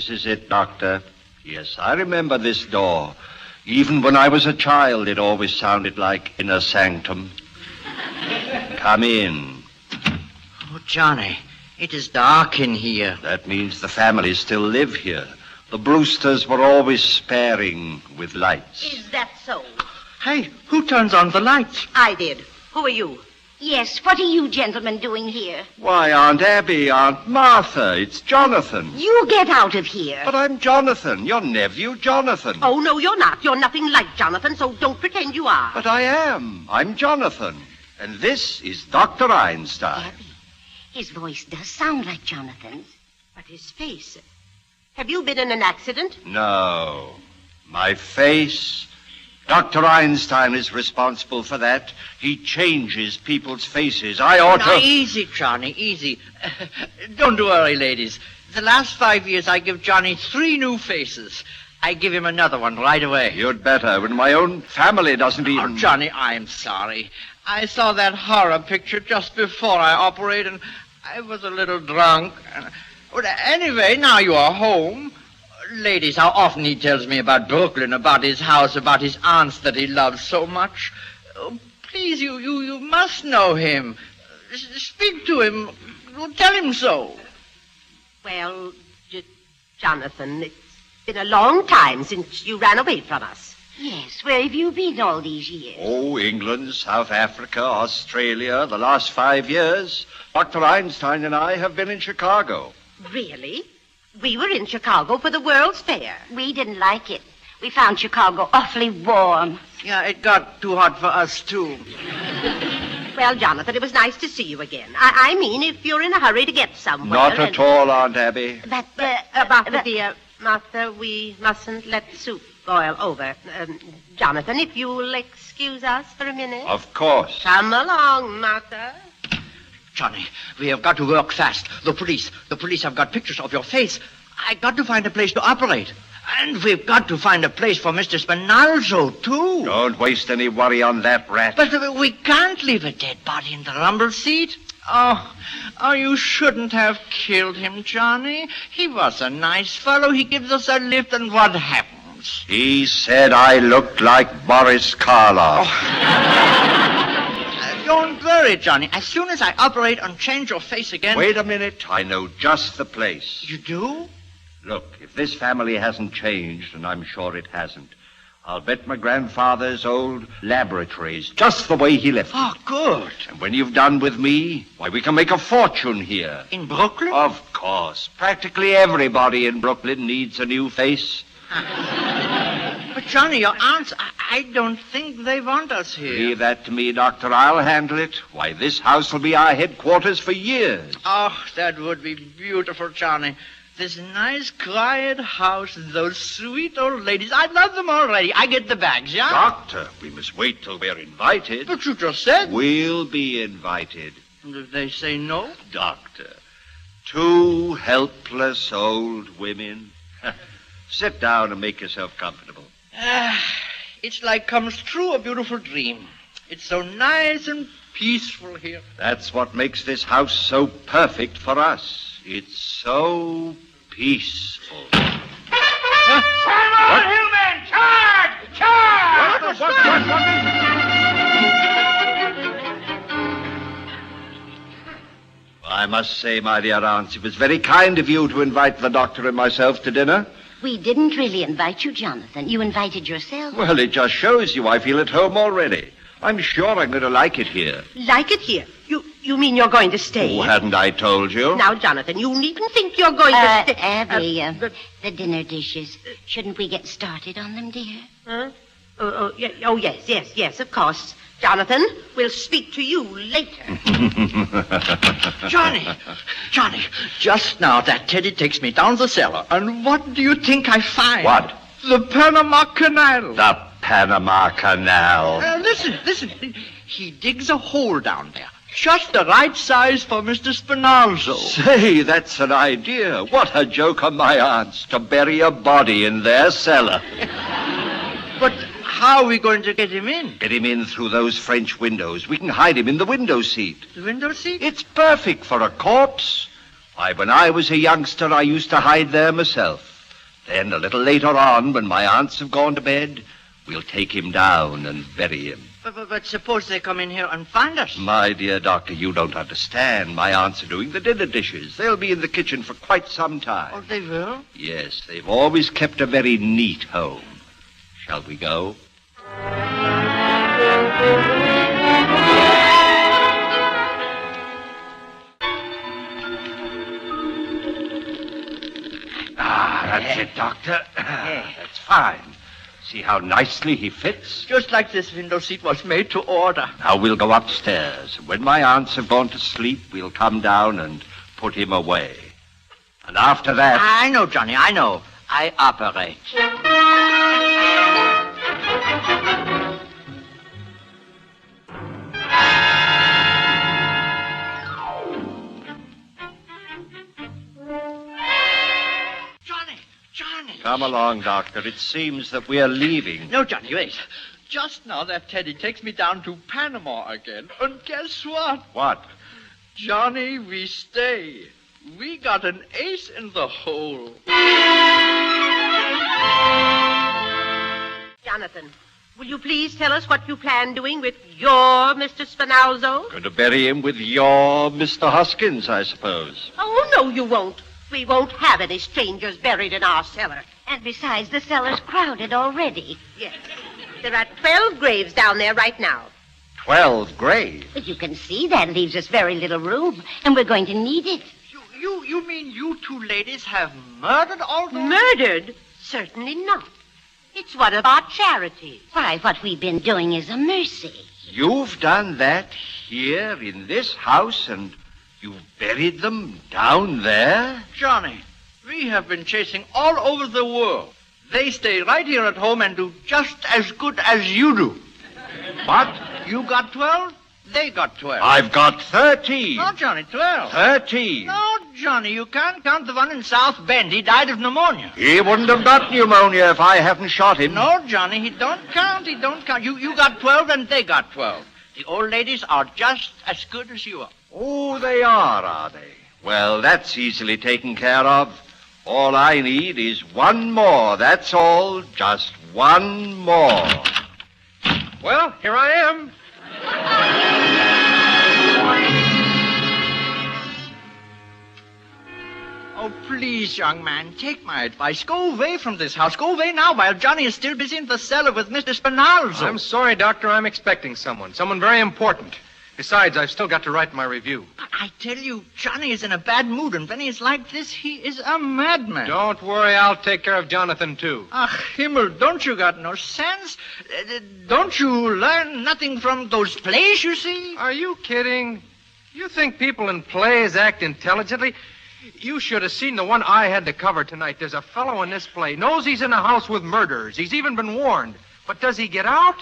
This is it, Doctor. Yes, I remember this door. Even when I was a child, it always sounded like inner sanctum. Come in. Oh, Johnny, it is dark in here. That means the family still live here. The Brewsters were always sparing with lights. Is that so? Hey, who turns on the lights? I did. Who are you? Yes, what are you gentlemen doing here? Why, Aunt Abby, Aunt Martha, it's Jonathan. You get out of here. But I'm Jonathan, your nephew, Jonathan. Oh, no, you're not. You're nothing like Jonathan, so don't pretend you are. But I am. I'm Jonathan. And this is Dr. Einstein. Abby, his voice does sound like Jonathan's. But his face... Have you been in an accident? No. My face... Dr. Einstein is responsible for that. He changes people's faces. I ought Now, to... easy, Johnny, easy. Don't worry, ladies. The last 5 years, I give Johnny 3 new faces. I give him another one right away. You'd better, when my own family doesn't even... Oh, Johnny, I'm sorry. I saw that horror picture just before I operated, and I was a little drunk. But anyway, now you are home. Ladies, how often he tells me about Brooklyn, about his house, about his aunts that he loves so much. Oh, please, you must know him. Speak to him. Tell him so. Well, Jonathan, it's been a long time since you ran away from us. Yes, where have you been all these years? Oh, England, South Africa, Australia, the last 5 years. Dr. Einstein and I have been in Chicago. Really? We were in Chicago for the World's Fair. We didn't like it. We found Chicago awfully warm. Yeah, it got too hot for us, too. Well, Jonathan, it was nice to see you again. I mean, if you're in a hurry to get somewhere... Not at all, Aunt Abby. Martha, dear, Martha, we mustn't let the soup boil over. Jonathan, if you'll excuse us for a minute. Of course. Come along, Martha. Johnny, we have got to work fast. The police have got pictures of your face. I got to find a place to operate. And we've got to find a place for Mr. Spinalzo, too. Don't waste any worry on that rat. But we can't leave a dead body in the rumble seat. Oh, you shouldn't have killed him, Johnny. He was a nice fellow. He gives us a lift, and what happens? He said I looked like Boris Karloff. Don't worry, Johnny. As soon as I operate and change your face again... Wait a minute. I know just the place. You do? Look, if this family hasn't changed, and I'm sure it hasn't, I'll bet my grandfather's old laboratories just the way he left it. Oh, good. And when you've done with me, why, we can make a fortune here. In Brooklyn? Of course. Practically everybody in Brooklyn needs a new face. But, Johnny, your aunts, I don't think they want us here. Leave that to me, Doctor. I'll handle it. Why, this house will be our headquarters for years. Oh, that would be beautiful, Johnny. This nice, quiet house, and those sweet old ladies. I love them already. I get the bags, yeah? Doctor, we must wait till we're invited. But you just said... We'll be invited. And if they say no? Doctor, 2 helpless old women. Sit down and make yourself comfortable. It's like comes true a beautiful dream. It's so nice and peaceful here. That's what makes this house so perfect for us. It's so peaceful. Simon Hillman, charge! Charge! I must say, my dear aunts, it was very kind of you to invite the doctor and myself to dinner. We didn't really invite you, Jonathan. You invited yourself. Well, it just shows you I feel at home already. I'm sure I'm going to like it here. Like it here? You mean you're going to stay? Oh, hadn't I told you? Now, Jonathan, you needn't think you're going to stay. Abby, the dinner dishes. Shouldn't we get started on them, dear? Huh? Yes, of course. Jonathan, we'll speak to you later. Johnny, just now that Teddy takes me down the cellar, and what do you think I find? What? The Panama Canal. The Panama Canal. Listen. He digs a hole down there, just the right size for Mr. Spinalzo. Say, that's an idea. What a joke on my aunts to bury a body in their cellar. But how are we going to get him in? Get him in through those French windows. We can hide him in the window seat. The window seat? It's perfect for a corpse. Why, when I was a youngster, I used to hide there myself. Then a little later on, when my aunts have gone to bed, we'll take him down and bury him. But suppose they come in here and find us? My dear doctor, you don't understand. My aunts are doing the dinner dishes. They'll be in the kitchen for quite some time. Oh, they will? Yes, they've always kept a very neat home. Shall we go? That's it, Doctor. That's fine. See how nicely he fits? Just like this window seat was made to order. Now we'll go upstairs. When my aunts have gone to sleep, we'll come down and put him away. And after that... I know, Johnny, I know. I operate. Johnny! Come along, Doctor. It seems that we are leaving. No, Johnny, wait. Just now that Teddy takes me down to Panama again. And guess what? What? Johnny, we stay. We got an ace in the hole. Jonathan, will you please tell us what you plan doing with your Mr. Spinalzo? Going to bury him with your Mr. Hoskins, I suppose. Oh, no, you won't. We won't have any strangers buried in our cellar. And besides, the cellar's crowded already. Yes. There are 12 graves down there right now. 12 graves? But you can see that leaves us very little room, and we're going to need it. You mean you two ladies have murdered all those? Murdered? Certainly not. It's one of our charities. Why, what we've been doing is a mercy. You've done that here in this house, and you've buried them down there? Johnny, we have been chasing all over the world. They stay right here at home and do just as good as you do. What? You got 12? They got 12. I've got 13. No, Johnny, 12. 13. No, Johnny, you can't count the one in South Bend. He died of pneumonia. He wouldn't have got pneumonia if I hadn't shot him. No, Johnny, he don't count. He don't count. You got 12 and they got 12. The old ladies are just as good as you are. Oh, they are they? Well, that's easily taken care of. All I need is one more, that's all. Just one more. Well, here I am. Oh, please, young man, take my advice. Go away from this house. Go away now while Johnny is still busy in the cellar with Mr. Spinalzo. I'm sorry, Doctor. I'm expecting someone very important. Besides, I've still got to write my review. But I tell you, Johnny is in a bad mood, and when he's like this, he is a madman. Don't worry, I'll take care of Jonathan, too. Ach, Himmel, don't you got no sense? Don't you learn nothing from those plays you see? Are you kidding? You think people in plays act intelligently? You should have seen the one I had to cover tonight. There's a fellow in this play, knows he's in a house with murderers. He's even been warned. But does he get out?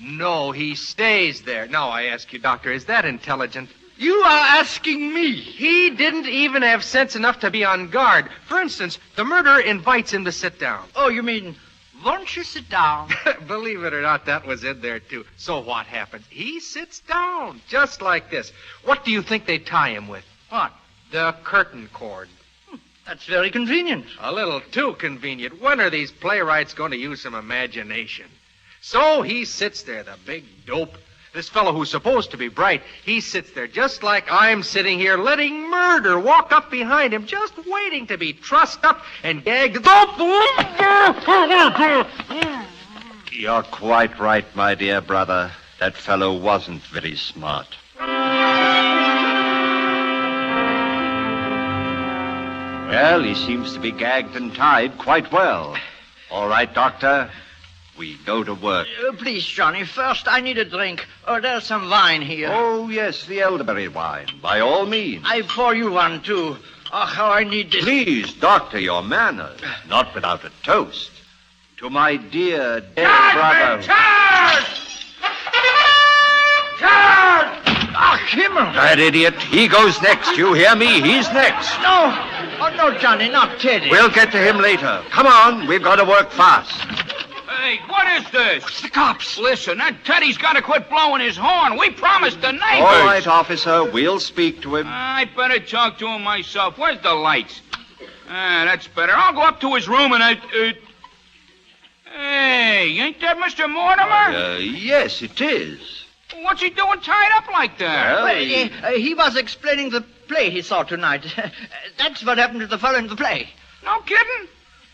No, he stays there. Now, I ask you, Doctor, is that intelligent? You are asking me. He didn't even have sense enough to be on guard. For instance, the murderer invites him to sit down. Oh, you mean, won't you sit down? Believe it or not, that was in there, too. So what happens? He sits down, just like this. What do you think they tie him with? What? The curtain cord. That's very convenient. A little too convenient. When are these playwrights going to use some imagination? So he sits there, the big dope. This fellow who's supposed to be bright, he sits there just like I'm sitting here, letting murder walk up behind him, just waiting to be trussed up and gagged. You're quite right, my dear brother. That fellow wasn't very smart. Well, he seems to be gagged and tied quite well. All right, Doctor. We go to work. Please, Johnny, first I need a drink. There's some wine here. Oh, yes, the elderberry wine. By all means. I pour you one, too. Oh, how I need this. Please, Doctor, your manners. Not without a toast. To my dear, dead brother. Charge! Charge! Ah, Himmel! That idiot. He goes next. You hear me? He's next. No! Oh, no, Johnny, not Teddy. We'll get to him later. Come on. We've got to work fast. Hey, what is this? It's the cops. Listen, that Teddy's got to quit blowing his horn. We promised the neighbors. All right, officer. We'll speak to him. I'd better talk to him myself. Where's the lights? That's better. I'll go up to his room and Hey, ain't that Mr. Mortimer? Yes, it is. What's he doing tied up like that? Well, He was explaining the play he saw tonight. That's what happened to the fellow in the play. No kidding?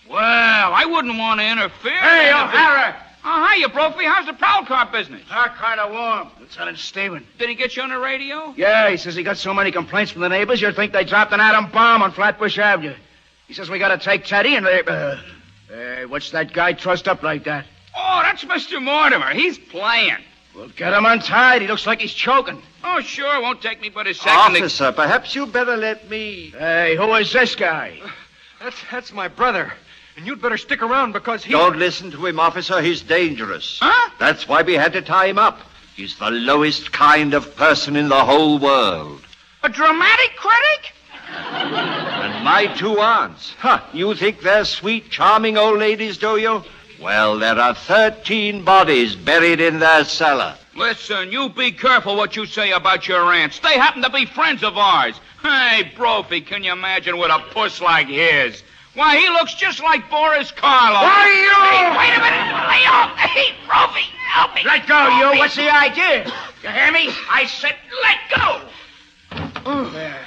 Well, I wouldn't want to interfere. Hey, O'Hara! Oh, hiya, Brophy. How's the prowl car business? Kind of warm. Lieutenant Steven. Did he get you on the radio? Yeah, he says he got so many complaints from the neighbors, you'd think they dropped an atom bomb on Flatbush Avenue. He says we got to take Teddy and they... Hey, what's that guy trussed up like that? Oh, that's Mr. Mortimer. He's playing. Well, get him untied. He looks like he's choking. Oh, sure. Won't take me but a second. Officer, perhaps you better let me... Hey, who is this guy? That's my brother. And you'd better stick around because he... Don't listen to him, officer. He's dangerous. Huh? That's why we had to tie him up. He's the lowest kind of person in the whole world. A dramatic critic? And my 2 aunts. You think they're sweet, charming old ladies, do you? Well, there are 13 bodies buried in their cellar. Listen, you be careful what you say about your aunts. They happen to be friends of ours. Hey, Brophy, can you imagine with a puss like his? Why, he looks just like Boris Karloff. Hey, wait a minute. Lay off. Hey, Brophy, help me. Let go, you. What's the idea? You hear me? I said let go. There.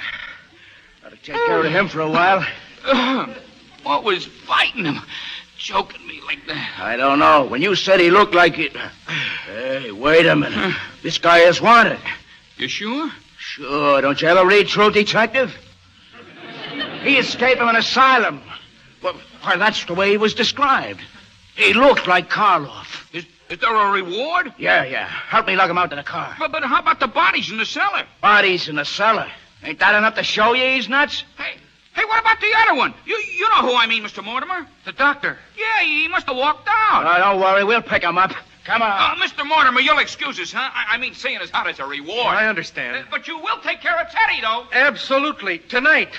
Got to take care of him for a while. What was biting him? Choking me like that. I don't know. When you said he looked like it... Hey, wait a minute. This guy is wanted. You sure? Sure. Don't you ever read True Detective? He escaped from an asylum. Well, that's the way he was described. He looked like Karloff. Is there a reward? Yeah. Help me lug him out to the car. But how about the bodies in the cellar? Bodies in the cellar. Ain't that enough to show you he's nuts? Hey, what about the other one? You know who I mean, Mr. Mortimer. The doctor. Yeah, he must have walked out. Don't worry. We'll pick him up. Come on. Mr. Mortimer, you'll excuse us, huh? I mean, seeing as how it's a reward. I understand. But you will take care of Teddy, though. Absolutely. Tonight.